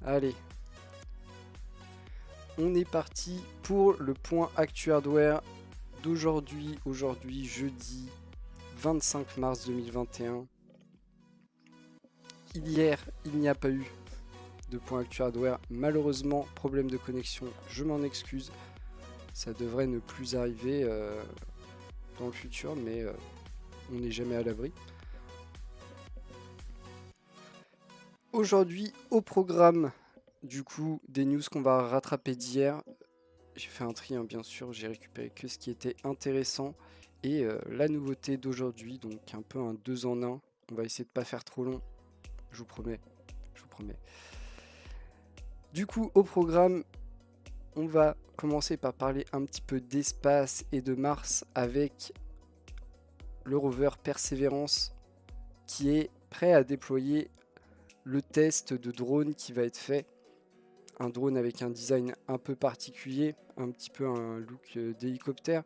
Allez, on est parti pour le point Actu Hardware d'aujourd'hui. Aujourd'hui, jeudi 25 mars 2021. Hier, il n'y a pas eu de point Actu Hardware. Malheureusement, problème de connexion, je m'en excuse. Ça devrait ne plus arriver dans le futur, mais on n'est jamais à l'abri. Aujourd'hui, au programme, du coup, des news qu'on va rattraper d'hier. J'ai fait un tri, hein, bien sûr, j'ai récupéré que ce qui était intéressant. Et la nouveauté d'aujourd'hui, donc un peu un 2 en 1. On va essayer de pas faire trop long, je vous promets. Je vous promets. Du coup, au programme, on va commencer par parler un petit peu d'espace et de Mars avec le rover Perseverance qui est prêt à déployer le test de drone qui va être fait. Un drone avec un design un peu particulier, un petit peu un look d'hélicoptère.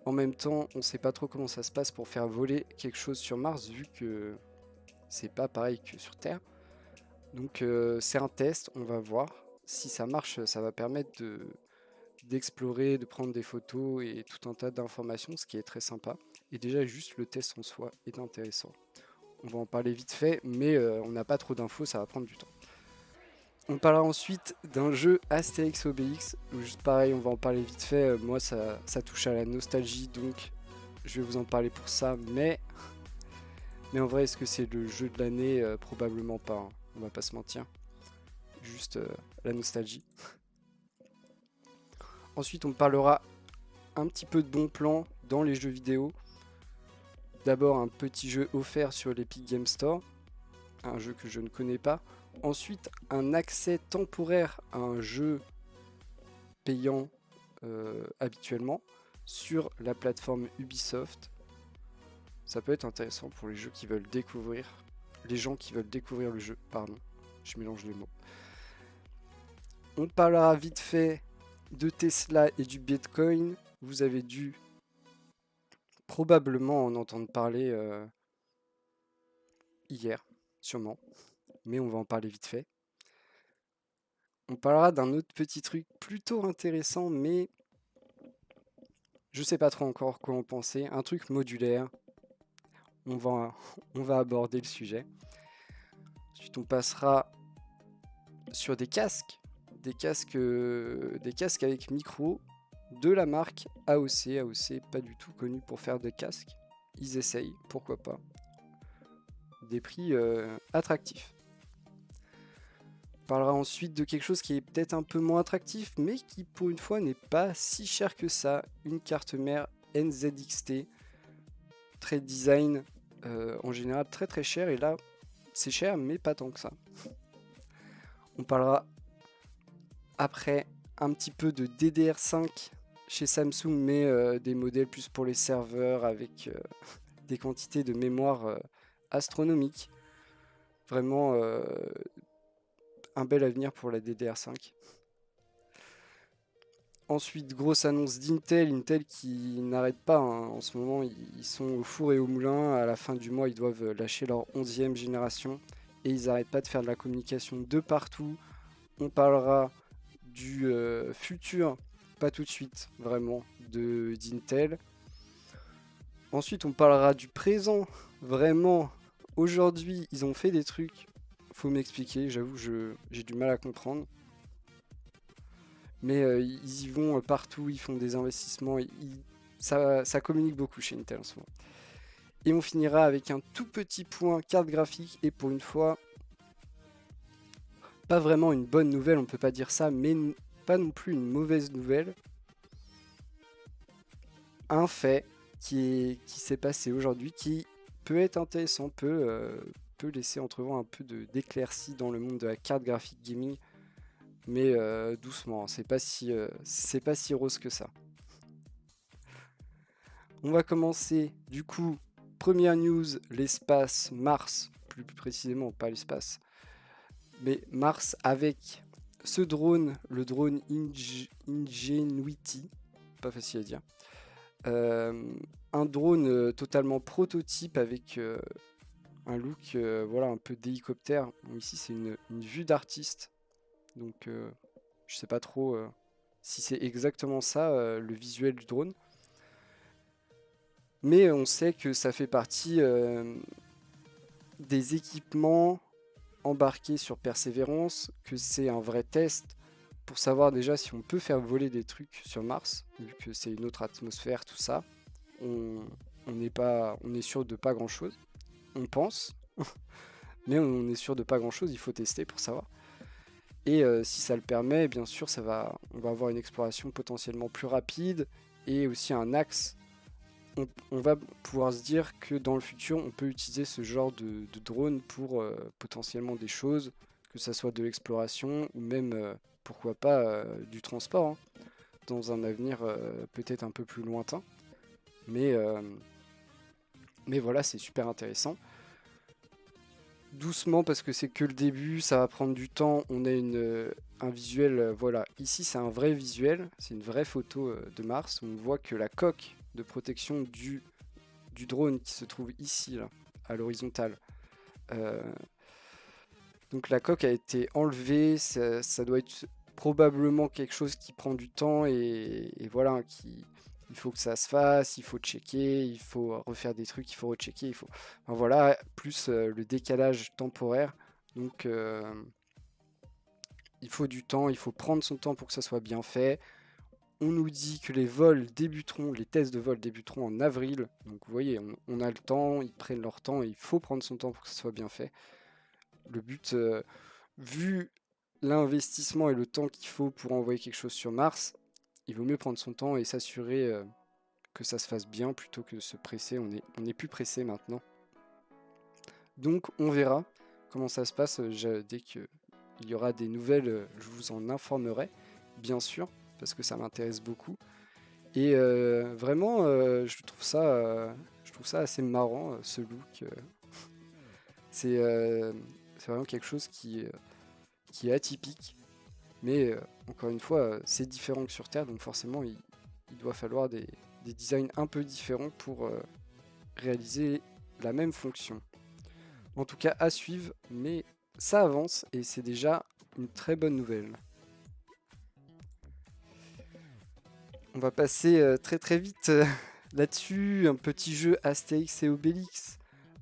En même temps, on ne sait pas trop comment ça se passe pour faire voler quelque chose sur Mars, vu que c'est pas pareil que sur Terre. Donc c'est un test, on va voir. Si ça marche, ça va permettre d'explorer, de prendre des photos et tout un tas d'informations, ce qui est très sympa. Et déjà, juste le test en soi est intéressant. On va en parler vite fait, mais on n'a pas trop d'infos, ça va prendre du temps. On parlera ensuite d'un jeu Astérix Obélix, où juste pareil, on va en parler vite fait. Moi, ça touche à la nostalgie, donc je vais vous en parler pour ça. Mais en vrai, est-ce que c'est le jeu de l'année? Probablement pas, hein. On va pas se mentir. Juste la nostalgie. Ensuite, on parlera un petit peu de bons plans dans les jeux vidéo. D'abord, un petit jeu offert sur l'Epic Game Store, un jeu que je ne connais pas. Ensuite, un accès temporaire à un jeu payant habituellement sur la plateforme Ubisoft. Ça peut être intéressant pour les jeux qui veulent découvrir, les gens qui veulent découvrir le jeu, pardon, je mélange les mots. On parlera vite fait de Tesla et du Bitcoin. Vous avez dû probablement en entendre parler hier, sûrement, mais on va en parler vite fait. On parlera d'un autre petit truc plutôt intéressant, mais je sais pas trop encore quoi en penser. Un truc modulaire. On va aborder le sujet. Ensuite, on passera sur des casques. Des casques avec micro de la marque AOC. AOC, pas du tout connu pour faire des casques. Ils essayent, pourquoi pas. Des prix attractifs. On parlera ensuite de quelque chose qui est peut-être un peu moins attractif, mais qui pour une fois n'est pas si cher que ça. Une carte mère NZXT. Très design, en général très très cher. Et là, c'est cher, mais pas tant que ça. On parlera après un petit peu de DDR5 chez Samsung, mais des modèles plus pour les serveurs avec des quantités de mémoire astronomiques. Vraiment un bel avenir pour la DDR5. Ensuite, grosse annonce d'Intel, Intel qui n'arrête pas, hein. En ce moment, ils sont au four et au moulin. À la fin du mois, ils doivent lâcher leur 11e génération et ils n'arrêtent pas de faire de la communication de partout. On parlera du futur, pas tout de suite, vraiment, d'Intel. Ensuite, on parlera du présent, vraiment. Aujourd'hui, ils ont fait des trucs, faut m'expliquer, j'avoue, j'ai du mal à comprendre. Mais ils y vont partout, ils font des investissements, ça communique beaucoup chez Intel en ce moment. Et on finira avec un tout petit point carte graphique, et pour une fois, pas vraiment une bonne nouvelle, on peut pas dire ça, mais pas non plus une mauvaise nouvelle. Un fait qui s'est passé aujourd'hui, qui peut être intéressant, peut laisser entrevoir un peu d'éclaircie dans le monde de la carte graphique gaming, mais doucement, c'est pas si rose que ça. On va commencer du coup, première news, l'espace, Mars, plus précisément pas l'espace, mais Mars avec ce drone, le drone Ingenuity, pas facile à dire. Un drone totalement prototype avec un look voilà, un peu d'hélicoptère. Bon, ici, c'est une vue d'artiste. Donc, je sais pas trop si c'est exactement ça, le visuel du drone. Mais on sait que ça fait partie des équipements embarqués sur Persévérance, que c'est un vrai test pour savoir déjà si on peut faire voler des trucs sur Mars, vu que c'est une autre atmosphère, tout ça. On, on est sûr de pas grand chose. On pense, mais on est sûr de pas grand chose. Il faut tester pour savoir. Et si ça le permet, bien sûr, on va avoir une exploration potentiellement plus rapide et aussi un axe. On va pouvoir se dire que dans le futur, on peut utiliser ce genre de drone pour potentiellement des choses, que ça soit de l'exploration ou même, pourquoi pas, du transport, hein, dans un avenir peut-être un peu plus lointain. Mais, euh, mais voilà, c'est super intéressant. Doucement parce que c'est que le début, ça va prendre du temps. On a un visuel, voilà. Ici, c'est un vrai visuel, c'est une vraie photo de Mars. On voit que la coque de protection du drone qui se trouve ici, là, à l'horizontale. euh, donc la coque a été enlevée, ça doit être probablement quelque chose qui prend du temps et voilà, il faut que ça se fasse, il faut checker, il faut refaire des trucs, il faut rechecker, enfin, voilà, plus le décalage temporaire. Donc il faut du temps, il faut prendre son temps pour que ça soit bien fait. On nous dit que les tests de vol débuteront en avril. Donc vous voyez, on a le temps, ils prennent leur temps et il faut prendre son temps pour que ça soit bien fait. Le but, vu l'investissement et le temps qu'il faut pour envoyer quelque chose sur Mars, il vaut mieux prendre son temps et s'assurer que ça se fasse bien plutôt que de se presser. On est plus pressé maintenant. Donc on verra comment ça se passe. Dès qu'il y aura des nouvelles, je vous en informerai, bien sûr, parce que ça m'intéresse beaucoup. Et vraiment, je trouve ça assez marrant, ce look. C'est c'est vraiment quelque chose qui est atypique. Mais encore une fois, c'est différent que sur Terre, donc forcément, il doit falloir des designs un peu différents pour réaliser la même fonction. En tout cas, à suivre, mais ça avance et c'est déjà une très bonne nouvelle. On va passer très très vite là-dessus, un petit jeu Astérix et Obélix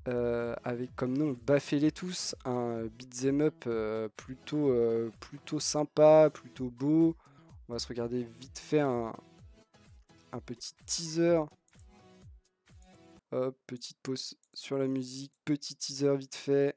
avec comme nom Baffez-les tous, un beat'em up plutôt sympa, plutôt beau. On va se regarder vite fait un petit teaser. Hop, petite pause sur la musique, petit teaser vite fait.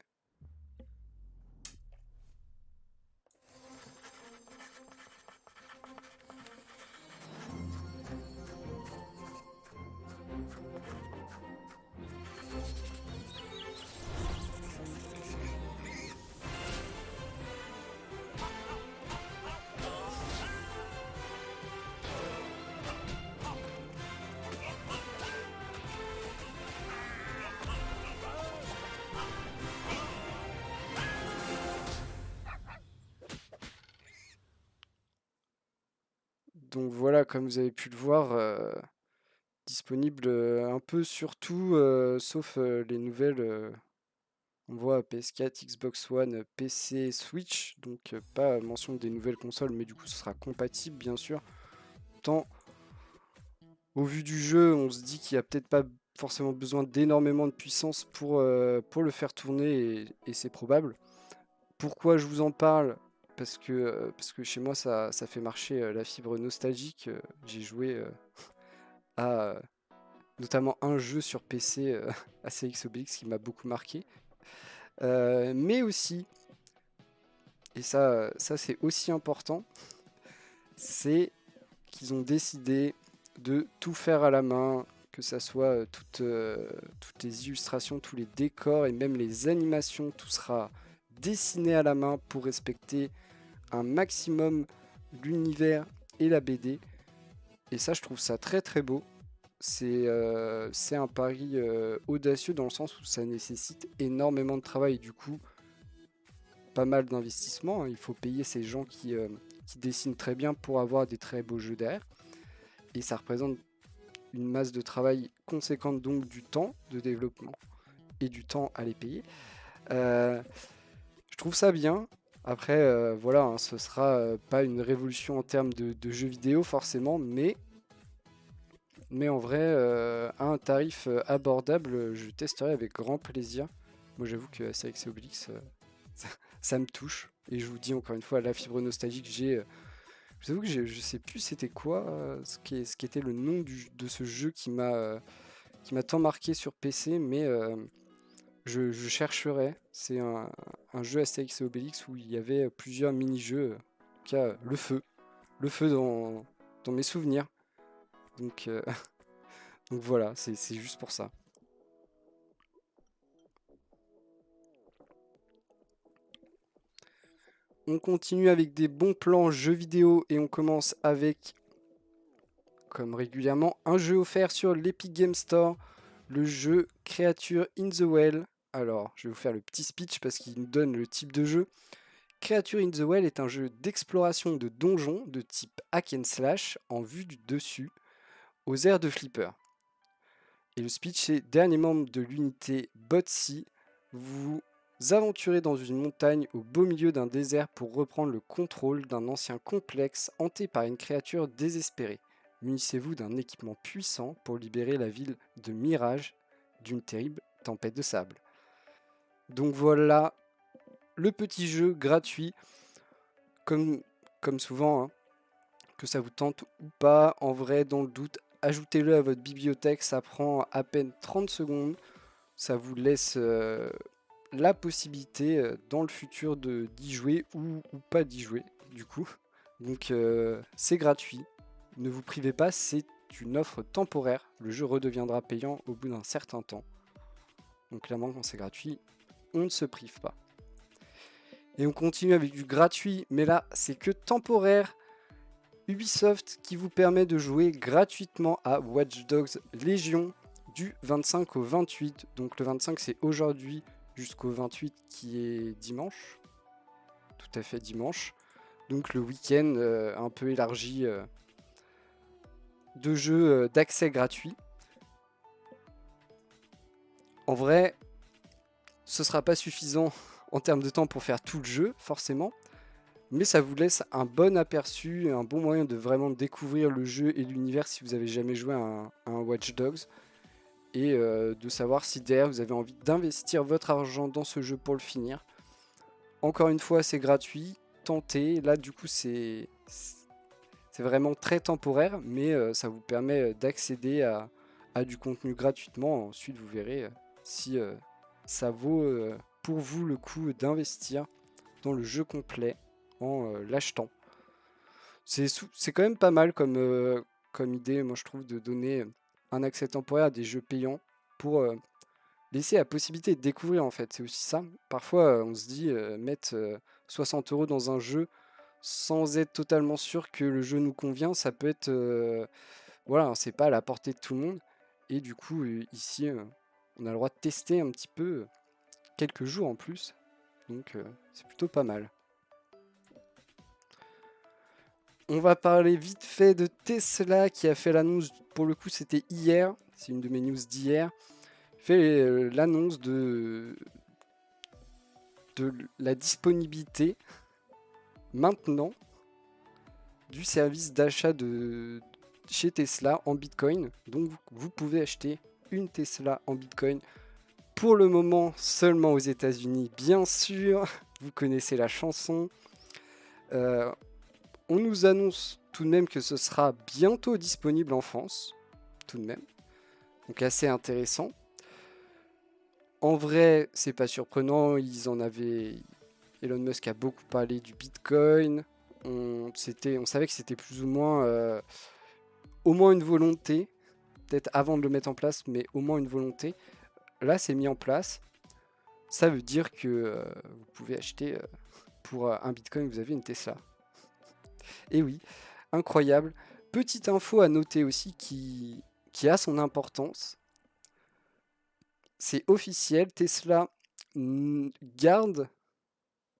Donc voilà, comme vous avez pu le voir, disponible un peu sur tout, sauf les nouvelles. On voit PS4, Xbox One, PC, Switch, donc pas mention des nouvelles consoles, mais du coup ce sera compatible bien sûr. Tant au vu du jeu, on se dit qu'il n'y a peut-être pas forcément besoin d'énormément de puissance pour le faire tourner et c'est probable. Pourquoi je vous en parle? Parce que chez moi ça fait marcher la fibre nostalgique. J'ai joué à notamment un jeu sur PC, Astérix Obélix, qui m'a beaucoup marqué. Mais aussi, et ça c'est aussi important, c'est qu'ils ont décidé de tout faire à la main, que ça soit toutes les illustrations, tous les décors et même les animations, tout sera dessiné à la main pour respecter un maximum l'univers et la BD. Et ça, je trouve ça très très beau. C'est un pari audacieux dans le sens où ça nécessite énormément de travail. Du coup, pas mal d'investissement. Il faut payer ces gens qui dessinent très bien pour avoir des très beaux jeux derrière. Et ça représente une masse de travail conséquente, donc du temps de développement. et du temps à les payer. Je trouve ça bien. Après, voilà, hein, ce sera pas une révolution en termes de jeux vidéo forcément, mais en vrai, à un tarif abordable, je testerai avec grand plaisir. Moi, j'avoue que Astérix et Obélix, ça, ça me touche. Et je vous dis encore une fois, la fibre nostalgique, je vous avoue que je sais plus c'était quoi, ce qui était le nom de ce jeu qui m'a tant marqué sur PC, mais je chercherai. C'est un jeu Astérix et Obélix où il y avait plusieurs mini-jeux. En tout cas, le feu dans mes souvenirs. Donc, donc voilà, c'est juste pour ça. On continue avec des bons plans jeux vidéo et on commence avec, comme régulièrement, un jeu offert sur l'Epic Game Store, le jeu Creature in the Well. Alors, je vais vous faire le petit speech parce qu'il nous donne le type de jeu. Creature in the Well est un jeu d'exploration de donjons de type hack and slash en vue du dessus, aux airs de Flipper. Et le speech c'est: dernier membre de l'unité Botsy, vous aventurez dans une montagne au beau milieu d'un désert pour reprendre le contrôle d'un ancien complexe hanté par une créature désespérée. Munissez-vous d'un équipement puissant pour libérer la ville de Mirage d'une terrible tempête de sable. Donc voilà le petit jeu gratuit, comme souvent, hein, que ça vous tente ou pas. En vrai, dans le doute, ajoutez-le à votre bibliothèque, ça prend à peine 30 secondes. Ça vous laisse la possibilité dans le futur d'y jouer ou pas d'y jouer, du coup. Donc c'est gratuit, ne vous privez pas, c'est une offre temporaire. Le jeu redeviendra payant au bout d'un certain temps. Donc clairement, quand c'est gratuit, on ne se prive pas. Et on continue avec du gratuit, mais là, c'est que temporaire. Ubisoft qui vous permet de jouer gratuitement à Watch Dogs Legion du 25 au 28. Donc le 25 c'est aujourd'hui jusqu'au 28 qui est dimanche. Tout à fait dimanche. Donc le week-end un peu élargi de jeux d'accès gratuit. En vrai, ce sera pas suffisant en termes de temps pour faire tout le jeu, forcément. Mais ça vous laisse un bon aperçu, un bon moyen de vraiment découvrir le jeu et l'univers si vous avez jamais joué à un Watch Dogs. Et de savoir si derrière vous avez envie d'investir votre argent dans ce jeu pour le finir. Encore une fois, c'est gratuit, tentez. Là, du coup, c'est vraiment très temporaire, mais ça vous permet d'accéder à du contenu gratuitement. Ensuite, vous verrez si ça vaut pour vous le coup d'investir dans le jeu complet en l'achetant. C'est quand même pas mal comme idée, moi je trouve, de donner un accès temporaire à des jeux payants pour laisser la possibilité de découvrir en fait. C'est aussi ça. Parfois on se dit mettre 60 € dans un jeu sans être totalement sûr que le jeu nous convient, ça peut être voilà, c'est pas à la portée de tout le monde. Et du coup ici on a le droit de tester un petit peu quelques jours en plus. Donc c'est plutôt pas mal. On va parler vite fait de Tesla qui a fait l'annonce, pour le coup c'était hier, c'est une de mes news d'hier, fait l'annonce de la disponibilité maintenant du service d'achat de chez Tesla en Bitcoin. Donc vous pouvez acheter une Tesla en Bitcoin pour le moment seulement aux États-Unis, bien sûr. Vous connaissez la chanson. On nous annonce tout de même que ce sera bientôt disponible en France, tout de même. Donc assez intéressant. En vrai, c'est pas surprenant, Elon Musk a beaucoup parlé du Bitcoin. On savait que c'était plus ou moins au moins une volonté, peut-être avant de le mettre en place, mais au moins une volonté. Là, c'est mis en place. Ça veut dire que vous pouvez acheter pour un Bitcoin, vous avez une Tesla. Et oui, incroyable. Petite info à noter aussi qui a son importance. C'est officiel, Tesla garde,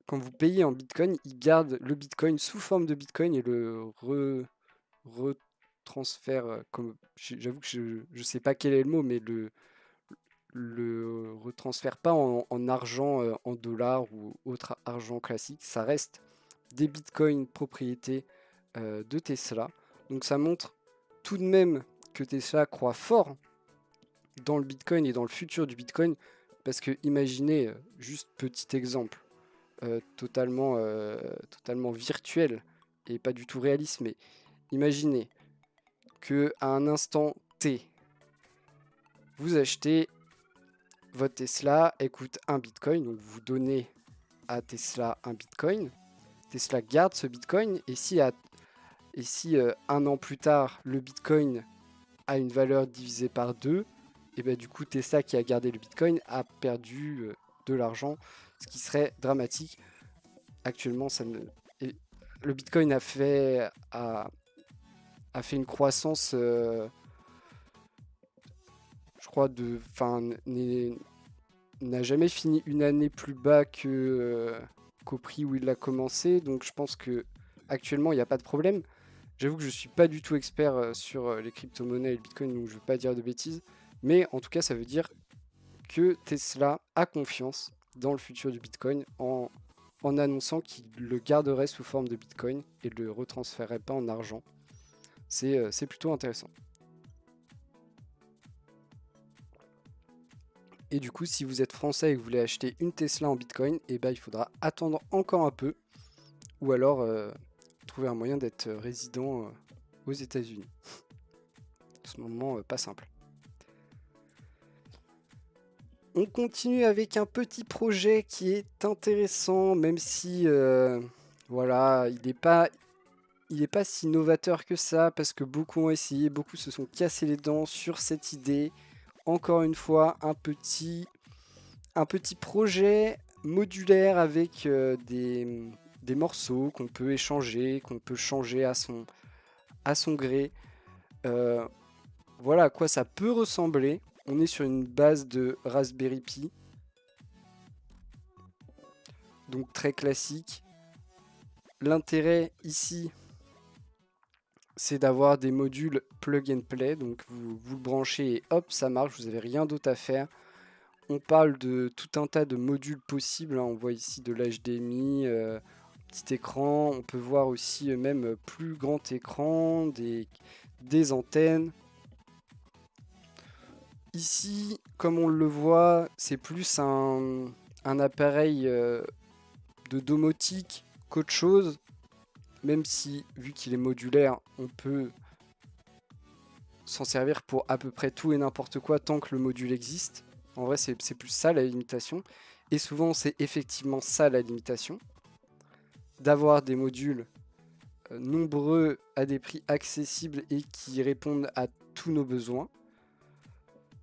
quand vous payez en Bitcoin, il garde le Bitcoin sous forme de Bitcoin et le retransfère. J'avoue que je ne sais pas quel est le mot, mais le retransfère pas en argent, en dollars ou autre argent classique. Ça reste des bitcoins propriété de Tesla. Donc ça montre tout de même que Tesla croit fort dans le bitcoin et dans le futur du bitcoin. Parce que imaginez, juste petit exemple, totalement virtuel et pas du tout réaliste, mais imaginez que à un instant T, vous achetez votre Tesla, elle coûte un bitcoin, donc vous donnez à Tesla un bitcoin. Tesla garde ce bitcoin, et si un an plus tard, le bitcoin a une valeur divisée par 2, et bien du coup Tesla qui a gardé le bitcoin a perdu de l'argent, ce qui serait dramatique. Actuellement, le bitcoin a fait une croissance, je crois, n'a jamais fini une année plus bas qu'au prix où il a commencé. Donc je pense que actuellement il n'y a pas de problème. J'avoue que je suis pas du tout expert sur les crypto-monnaies et le bitcoin, donc je ne veux pas dire de bêtises. Mais en tout cas, ça veut dire que Tesla a confiance dans le futur du bitcoin en annonçant qu'il le garderait sous forme de bitcoin et ne le retransférerait pas en argent. C'est plutôt intéressant. Et du coup, si vous êtes français et que vous voulez acheter une Tesla en bitcoin, et ben, il faudra attendre encore un peu, ou alors trouver un moyen d'être résident aux États-Unis. En ce moment, pas simple. On continue avec un petit projet qui est intéressant, même si voilà, il n'est pas si novateur que ça, parce que beaucoup ont essayé, beaucoup se sont cassés les dents sur cette idée. Encore une fois, un petit projet modulaire avec des morceaux qu'on peut échanger, qu'on peut changer à son gré. Voilà à quoi ça peut ressembler. On est sur une base de Raspberry Pi. Donc très classique. L'intérêt ici, c'est d'avoir des modules plug and play. Donc vous le branchez et hop, ça marche. Vous n'avez rien d'autre à faire. On parle de tout un tas de modules possibles. On voit ici de l'HDMI, petit écran. On peut voir aussi même plus grand écran, des antennes. Ici, comme on le voit, c'est plus un appareil de domotique qu'autre chose. Même si, vu qu'il est modulaire, on peut s'en servir pour à peu près tout et n'importe quoi tant que le module existe. En vrai, c'est plus ça la limitation. Et souvent, c'est effectivement ça la limitation. D'avoir des modules nombreux à des prix accessibles et qui répondent à tous nos besoins.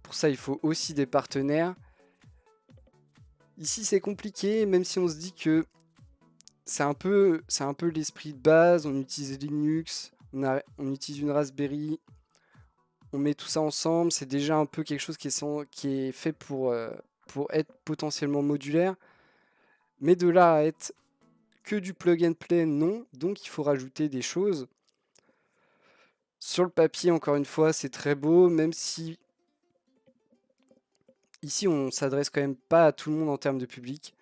Pour ça, il faut aussi des partenaires. Ici, c'est compliqué, même si on se dit que c'est un peu l'esprit de base. On utilise Linux, on utilise une Raspberry, on met tout ça ensemble. C'est déjà un peu quelque chose qui est fait pour être potentiellement modulaire. Mais de là à être que du plug and play, non. Donc il faut rajouter des choses. Sur le papier, encore une fois, c'est très beau, même si ici on s'adresse quand même pas à tout le monde en termes de public.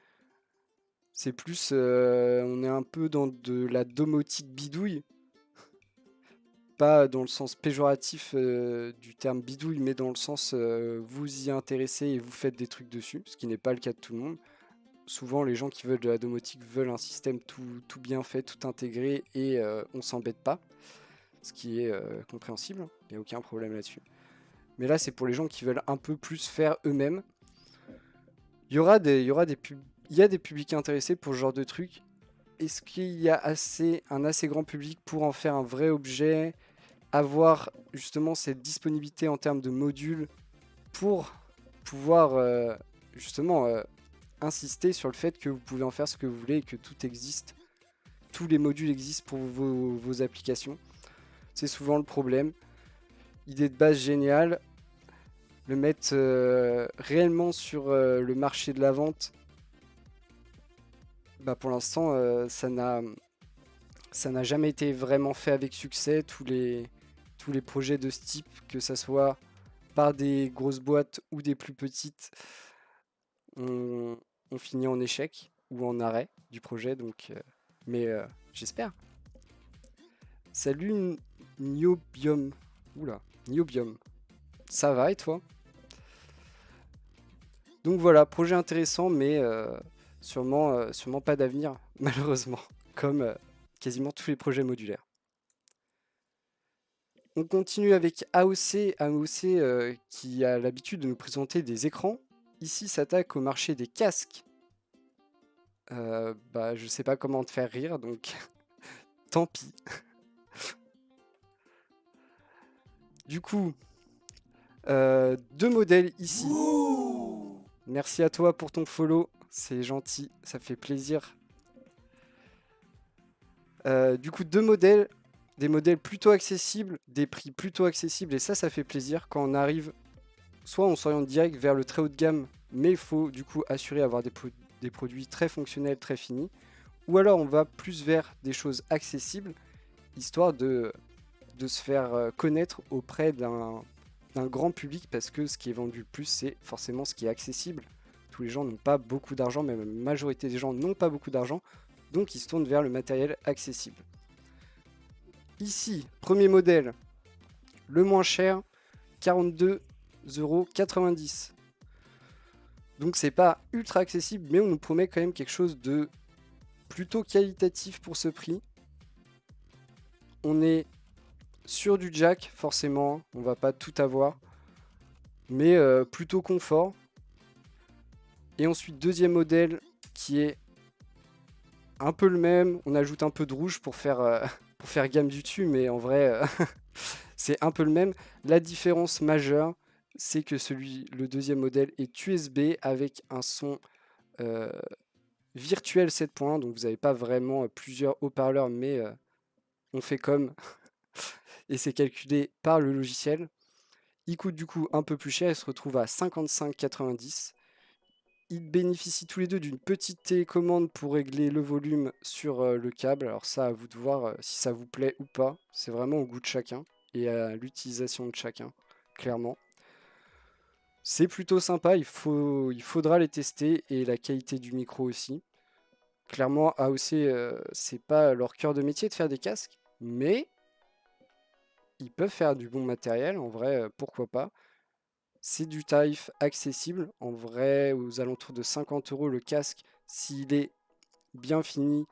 C'est plus, on est un peu dans de la domotique bidouille. Pas dans le sens péjoratif du terme bidouille, mais dans le sens vous y intéressez et vous faites des trucs dessus, ce qui n'est pas le cas de tout le monde. Souvent, les gens qui veulent de la domotique veulent un système tout bien fait, tout intégré, et on s'embête pas, ce qui est compréhensible, il n'y a aucun problème là-dessus. Mais là, c'est pour les gens qui veulent un peu plus faire eux-mêmes. Il y a des publics intéressés pour ce genre de truc. Est-ce qu'il y a un assez grand public pour en faire un vrai objet, avoir justement cette disponibilité en termes de modules pour pouvoir justement insister sur le fait que vous pouvez en faire ce que vous voulez et que tout existe, tous les modules existent pour vos applications. C'est souvent le problème. Idée de base géniale, le mettre réellement sur le marché de la vente, bah pour l'instant ça n'a jamais été vraiment fait avec succès. Tous les projets de ce type, que ça soit par des grosses boîtes ou des plus petites, on, on finit en échec ou en arrêt du projet. Donc, mais j'espère. Salut Niobium. Oula, Niobium. Ça va et toi? Donc voilà, projet intéressant, mais sûrement pas d'avenir, malheureusement, comme quasiment tous les projets modulaires. On continue avec AOC, qui a l'habitude de nous présenter des écrans. Ici s'attaque au marché des casques. Je sais pas comment te faire rire, donc tant pis. Du coup, 2 modèles ici. Merci à toi pour ton follow, c'est gentil, ça fait plaisir. Du coup, 2 modèles, des modèles plutôt accessibles, des prix plutôt accessibles, et ça fait plaisir quand on arrive. Soit on s'oriente direct vers le très haut de gamme, mais il faut du coup assurer avoir des produits très fonctionnels, très finis. Ou alors on va plus vers des choses accessibles, histoire de se faire connaître auprès d'un grand public, parce que ce qui est vendu le plus, c'est forcément ce qui est accessible. Tous les gens n'ont pas beaucoup d'argent, même la majorité des gens n'ont pas beaucoup d'argent, donc ils se tournent vers le matériel accessible. Ici, premier modèle, le moins cher, 42,90 €. Donc c'est pas ultra accessible, mais on nous promet quand même quelque chose de plutôt qualitatif pour ce prix. On est sur du jack, forcément, on va pas tout avoir, mais plutôt confort. Et ensuite, deuxième modèle qui est un peu le même. On ajoute un peu de rouge pour faire gamme du dessus, mais en vrai, c'est un peu le même. La différence majeure, c'est que le deuxième modèle est USB avec un son virtuel 7.1. Donc vous n'avez pas vraiment plusieurs haut-parleurs, mais on fait comme. Et c'est calculé par le logiciel. Il coûte du coup un peu plus cher, il se retrouve à 55,90 €. Ils bénéficient tous les deux d'une petite télécommande pour régler le volume sur le câble. Alors ça, à vous de voir si ça vous plaît ou pas. C'est vraiment au goût de chacun et à l'utilisation de chacun, clairement. C'est plutôt sympa, il faudra les tester, et la qualité du micro aussi. Clairement, AOC, c'est pas leur cœur de métier de faire des casques, mais ils peuvent faire du bon matériel, en vrai, pourquoi pas. C'est du tarif accessible, en vrai, aux alentours de 50 € le casque, s'il est bien fini,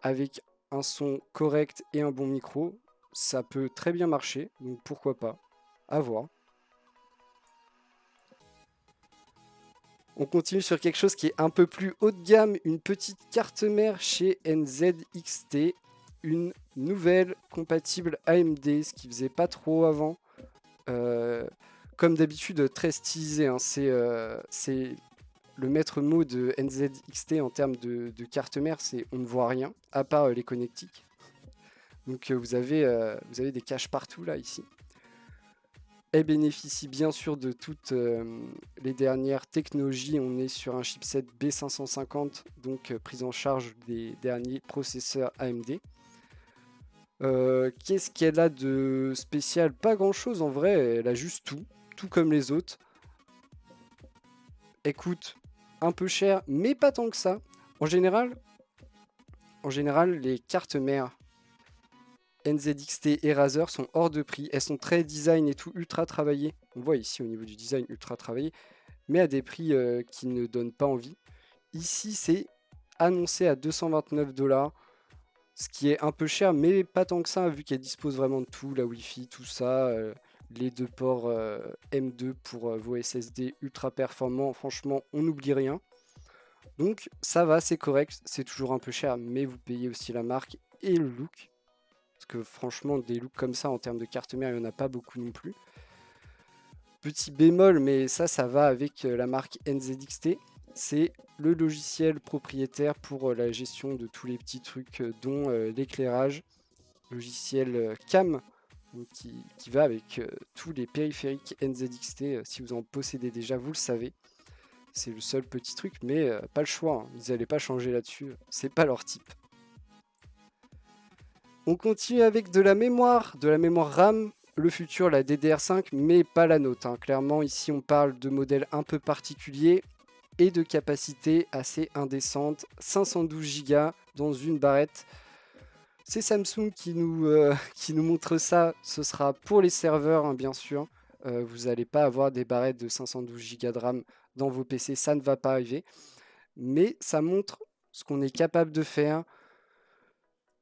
avec un son correct et un bon micro, ça peut très bien marcher, donc pourquoi pas, à voir. On continue sur quelque chose qui est un peu plus haut de gamme, une petite carte mère chez NZXT, une nouvelle compatible AMD, ce qui faisait pas trop avant. Comme d'habitude, très stylisé, hein. C'est le maître mot de NZXT en termes de carte mère, c'est on ne voit rien, à part les connectiques. Donc vous avez des caches partout là, ici. Elle bénéficie bien sûr de toutes les dernières technologies. On est sur un chipset B550, donc prise en charge des derniers processeurs AMD. Qu'est-ce qu'elle a de spécial? Pas grand chose en vrai, elle a juste tout comme les autres. Elle coûte un peu cher, mais pas tant que ça. En général, les cartes mères NZXT et Razer sont hors de prix. Elles sont très design et tout, ultra travaillées. On voit ici au niveau du design ultra travaillé, mais à des prix qui ne donnent pas envie. Ici, c'est annoncé à 229 $, ce qui est un peu cher, mais pas tant que ça, vu qu'elle dispose vraiment de tout, la Wi-Fi, tout ça, les 2 ports M2 pour vos SSD ultra performants. Franchement, on n'oublie rien. Donc ça va, c'est correct, c'est toujours un peu cher, mais vous payez aussi la marque et le look. Parce que franchement, des looks comme ça en termes de carte mère, il n'y en a pas beaucoup non plus. Petit bémol, mais ça va avec la marque NZXT. C'est le logiciel propriétaire pour la gestion de tous les petits trucs, dont l'éclairage. Logiciel CAM, donc qui va avec tous les périphériques NZXT. Si vous en possédez déjà, vous le savez. C'est le seul petit truc, mais pas le choix, hein. Ils n'allaient pas changer là-dessus. C'est pas leur type. On continue avec de la mémoire RAM. le futur, la DDR5, mais pas la nôtre, hein. Clairement, ici, on parle de modèles un peu particuliers et de capacité assez indécente. 512 Go dans une barrette. C'est Samsung qui qui nous montre ça. Ce sera pour les serveurs, hein, bien sûr. Vous n'allez pas avoir des barrettes de 512 Go de RAM dans vos PC, ça ne va pas arriver. Mais ça montre ce qu'on est capable de faire.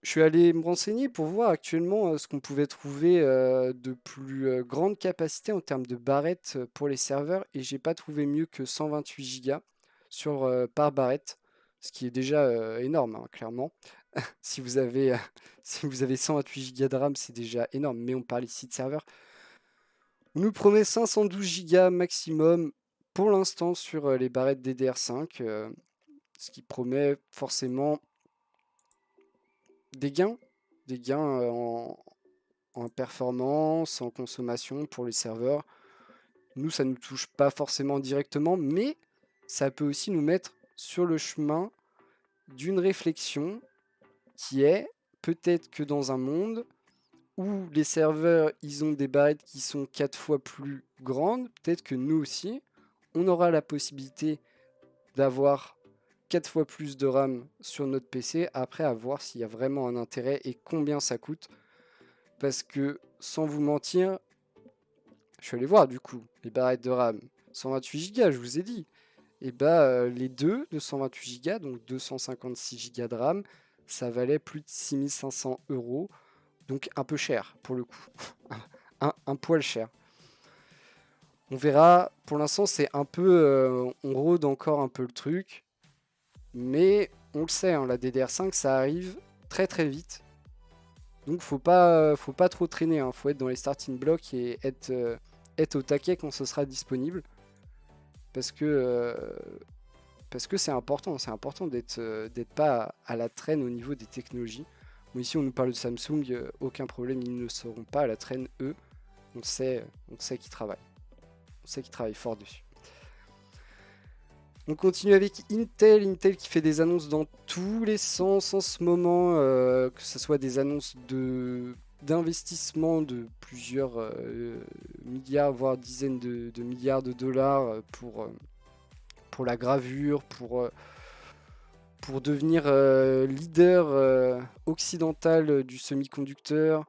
Je suis allé me renseigner pour voir actuellement ce qu'on pouvait trouver de plus grande capacité en termes de barrettes pour les serveurs, et j'ai pas trouvé mieux que 128 Go par barrette, ce qui est déjà énorme, hein, clairement. Si vous avez, si vous avez 128 Go de RAM, c'est déjà énorme, mais on parle ici de serveur. On nous promet 512 Go maximum pour l'instant sur les barrettes DDR5, ce qui promet forcément des gains, en performance, en consommation pour les serveurs. Nous, ça ne nous touche pas forcément directement, mais ça peut aussi nous mettre sur le chemin d'une réflexion qui est peut-être que dans un monde où les serveurs, ils ont des barrettes qui sont 4 fois plus grandes, peut-être que nous aussi, on aura la possibilité d'avoir 4 fois plus de RAM sur notre PC, après à voir s'il y a vraiment un intérêt et combien ça coûte. Parce que, sans vous mentir, je suis allé voir du coup les barrettes de RAM. 128 Go, je vous ai dit. Et bah, les deux de 128 Go, donc 256 Go de RAM, ça valait plus de 6500 euros. Donc un peu cher pour le coup. un poil cher. On verra. Pour l'instant, c'est un peu. On rôde encore un peu le truc. Mais on le sait, hein, la DDR5, ça arrive très très vite. Donc faut pas trop traîner, hein. Faut être dans les starting blocks et être au taquet quand ce sera disponible. Parce que c'est important d'être pas à la traîne au niveau des technologies. Bon, ici on nous parle de Samsung, aucun problème, ils ne seront pas à la traîne eux. On sait qu'ils travaillent. On sait qu'ils travaillent fort dessus. On continue avec Intel qui fait des annonces dans tous les sens en ce moment, que ce soit des annonces d'investissement de plusieurs milliards, voire dizaines de milliards de dollars pour la gravure, pour devenir leader occidental du semi-conducteur,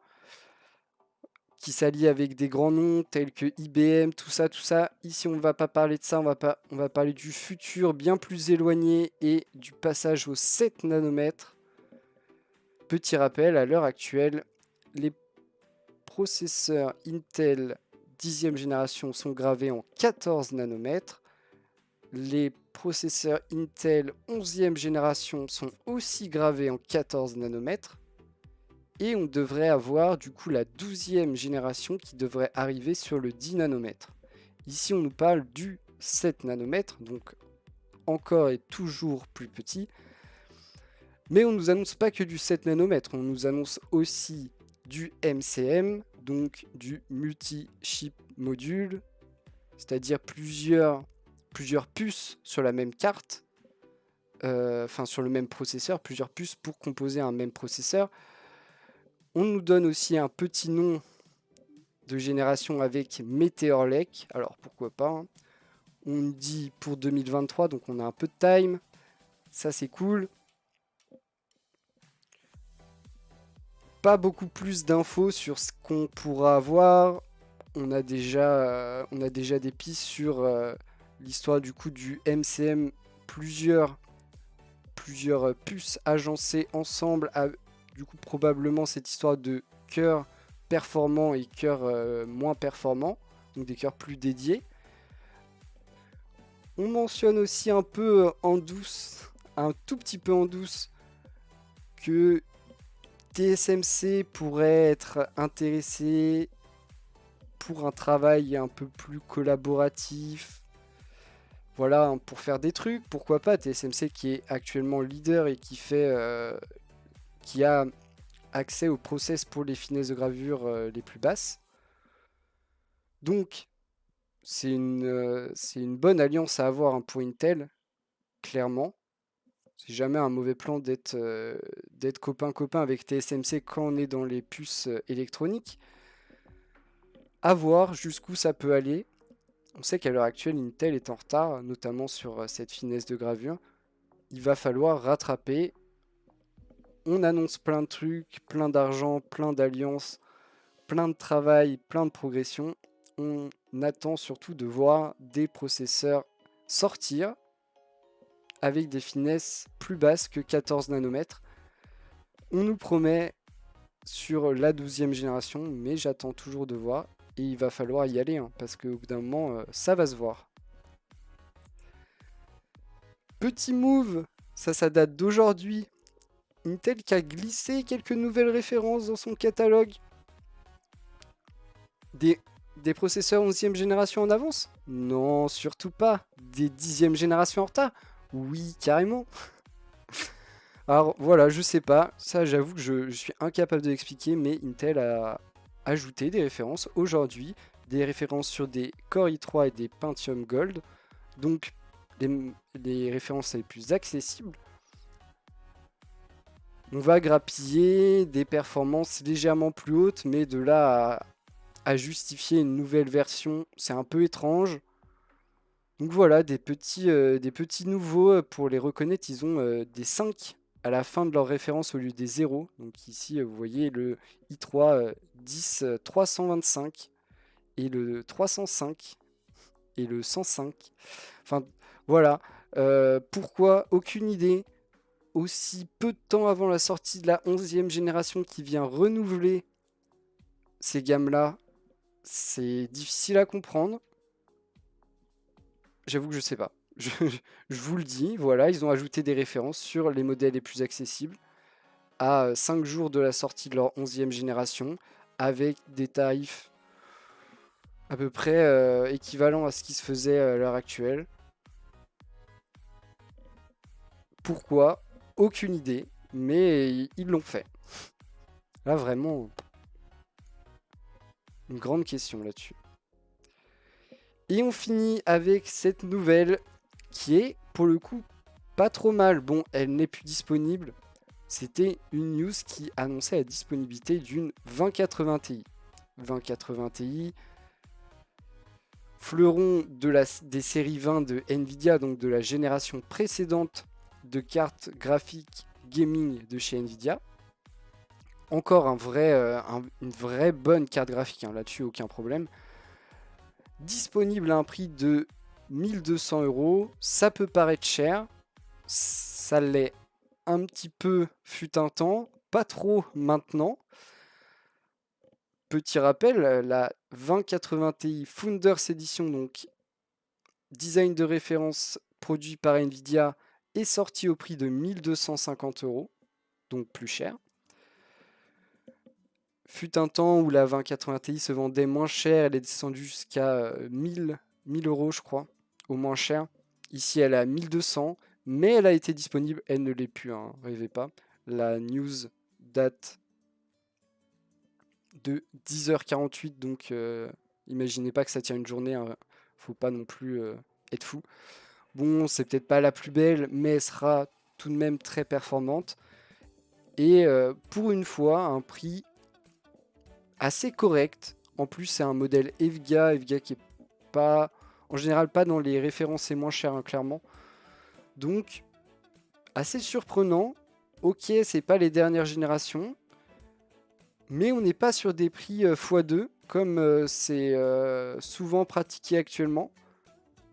qui s'allie avec des grands noms tels que IBM, tout ça, tout ça. Ici, on ne va pas parler de ça, on va parler du futur bien plus éloigné et du passage aux 7 nanomètres. Petit rappel, à l'heure actuelle, les processeurs Intel 10e génération sont gravés en 14 nanomètres. Les processeurs Intel 11e génération sont aussi gravés en 14 nanomètres. Et on devrait avoir du coup la 12e génération qui devrait arriver sur le 10 nanomètres. Ici, on nous parle du 7 nanomètres, donc encore et toujours plus petit. Mais on ne nous annonce pas que du 7 nanomètres, on nous annonce aussi du MCM, donc du multi-chip module, c'est-à-dire plusieurs puces sur la même carte, enfin sur le même processeur, plusieurs puces pour composer un même processeur. On nous donne aussi un petit nom de génération avec Meteor Lake, alors pourquoi pas, hein. On dit pour 2023, donc on a un peu de time, ça c'est cool. Pas beaucoup plus d'infos sur ce qu'on pourra avoir. On a déjà des pistes sur l'histoire du coup du MCM, plusieurs puces agencées ensemble, du coup probablement cette histoire de cœur performant et cœur moins performant, donc des cœurs plus dédiés. On mentionne aussi un peu en douce, un tout petit peu en douce, que TSMC pourrait être intéressé pour un travail un peu plus collaboratif. Voilà, hein, pour faire des trucs, pourquoi pas. TSMC qui est actuellement leader et qui a accès au process pour les finesses de gravure les plus basses. Donc, c'est une bonne alliance à avoir, hein, pour Intel, clairement. C'est jamais un mauvais plan d'être copain-copain avec TSMC quand on est dans les puces électroniques. À voir jusqu'où ça peut aller. On sait qu'à l'heure actuelle, Intel est en retard, notamment sur cette finesse de gravure. Il va falloir rattraper. On annonce plein de trucs, plein d'argent, plein d'alliances, plein de travail, plein de progression. On attend surtout de voir des processeurs sortir avec des finesses plus basses que 14 nanomètres. On nous promet sur la 12e génération, mais j'attends toujours de voir. Et il va falloir y aller, hein, parce qu'au bout d'un moment, ça va se voir. Petit move, ça date d'aujourd'hui. Intel qui a glissé quelques nouvelles références dans son catalogue. Des processeurs 11e génération en avance? Non, surtout pas. Des 10e génération en retard? Oui, carrément. Alors voilà, je sais pas. Ça, j'avoue que je suis incapable de l'expliquer, mais Intel a ajouté des références aujourd'hui. Des références sur des Core i3 et des Pentium Gold. Donc, les références les plus accessibles. On va grappiller des performances légèrement plus hautes, mais de là à justifier une nouvelle version, c'est un peu étrange. Donc voilà, des petits nouveaux, pour les reconnaître, ils ont des 5 à la fin de leur référence au lieu des 0. Donc ici, vous voyez le i3 10 325 et le 305 et le 105. Enfin, voilà. Pourquoi? Aucune idée. Aussi peu de temps avant la sortie de la 11e génération qui vient renouveler ces gammes-là, c'est difficile à comprendre. J'avoue que je sais pas. Je vous le dis, voilà, ils ont ajouté des références sur les modèles les plus accessibles à 5 jours de la sortie de leur 11e génération, avec des tarifs à peu près équivalents à ce qui se faisait à l'heure actuelle. Pourquoi? Aucune idée, mais ils l'ont fait. Là, vraiment, une grande question là-dessus. Et on finit avec cette nouvelle qui est, pour le coup, pas trop mal. Bon, elle n'est plus disponible. C'était une news qui annonçait la disponibilité d'une 2080 Ti. 2080 Ti, fleuron des séries 20 de Nvidia, donc de la génération précédente de cartes graphiques gaming de chez Nvidia. Encore une vraie bonne carte graphique, hein, là-dessus aucun problème. Disponible à un prix de 1200 €. Ça peut paraître cher, ça l'est un petit peu fut un temps, pas trop maintenant. Petit rappel, la 2080 Ti Founders Edition, donc design de référence produit par Nvidia, est sorti au prix de 1250 €, donc plus cher. Fut un temps où la 2080 Ti se vendait moins cher, elle est descendue jusqu'à 1000 € je crois, au moins cher. Ici elle est à 1200, mais elle a été disponible, elle ne l'est plus, hein, rêvez pas. La news date de 10h48, donc imaginez pas que ça tient une journée, hein, faut pas non plus être fou. Bon, c'est peut-être pas la plus belle, mais elle sera tout de même très performante. Et pour une fois, un prix assez correct. En plus, c'est un modèle EVGA qui est pas, en général, pas dans les références, c'est moins cher, hein, clairement. Donc, assez surprenant. Ok, c'est pas les dernières générations, mais on n'est pas sur des prix x2 comme c'est souvent pratiqué actuellement.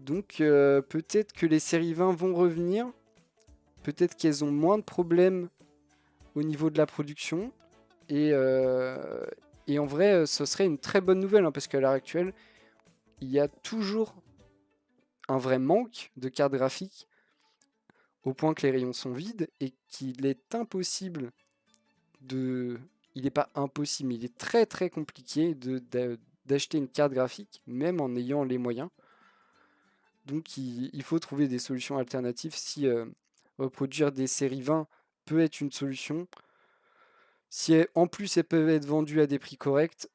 Donc, peut-être que les séries 20 vont revenir. Peut-être qu'elles ont moins de problèmes au niveau de la production. Et en vrai, ce serait une très bonne nouvelle, hein, parce qu'à l'heure actuelle, il y a toujours un vrai manque de cartes graphiques, au point que les rayons sont vides, et qu'il est impossible de... Il n'est pas impossible, mais il est très très compliqué d'acheter une carte graphique, même en ayant les moyens. Donc il faut trouver des solutions alternatives. Si reproduire des séries 20 peut être une solution, si en plus elles peuvent être vendues à des prix corrects,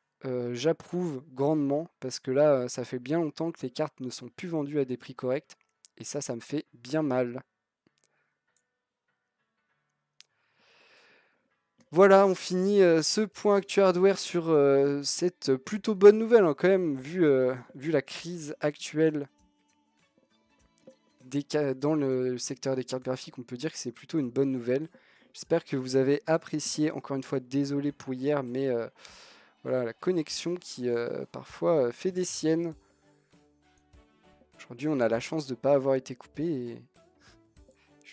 j'approuve grandement, parce que là, ça fait bien longtemps que les cartes ne sont plus vendues à des prix corrects, et ça me fait bien mal. Voilà, on finit ce point actu hardware sur cette plutôt bonne nouvelle, hein, quand même, vu la crise actuelle dans le secteur des cartes graphiques, on peut dire que c'est plutôt une bonne nouvelle. J'espère que vous avez apprécié. Encore une fois, désolé pour hier, mais voilà, la connexion qui parfois fait des siennes. Aujourd'hui, on a la chance de ne pas avoir été coupé et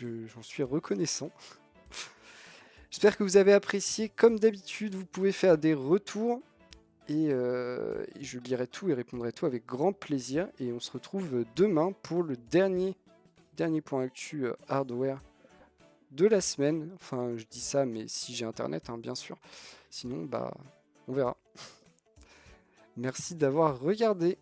j'en suis reconnaissant. J'espère que vous avez apprécié. Comme d'habitude, vous pouvez faire des retours et je lirai tout et répondrai tout avec grand plaisir. Et on se retrouve demain pour le dernier point actu hardware de la semaine. Enfin, je dis ça, mais si j'ai internet, hein, bien sûr. Sinon, bah, on verra. Merci d'avoir regardé.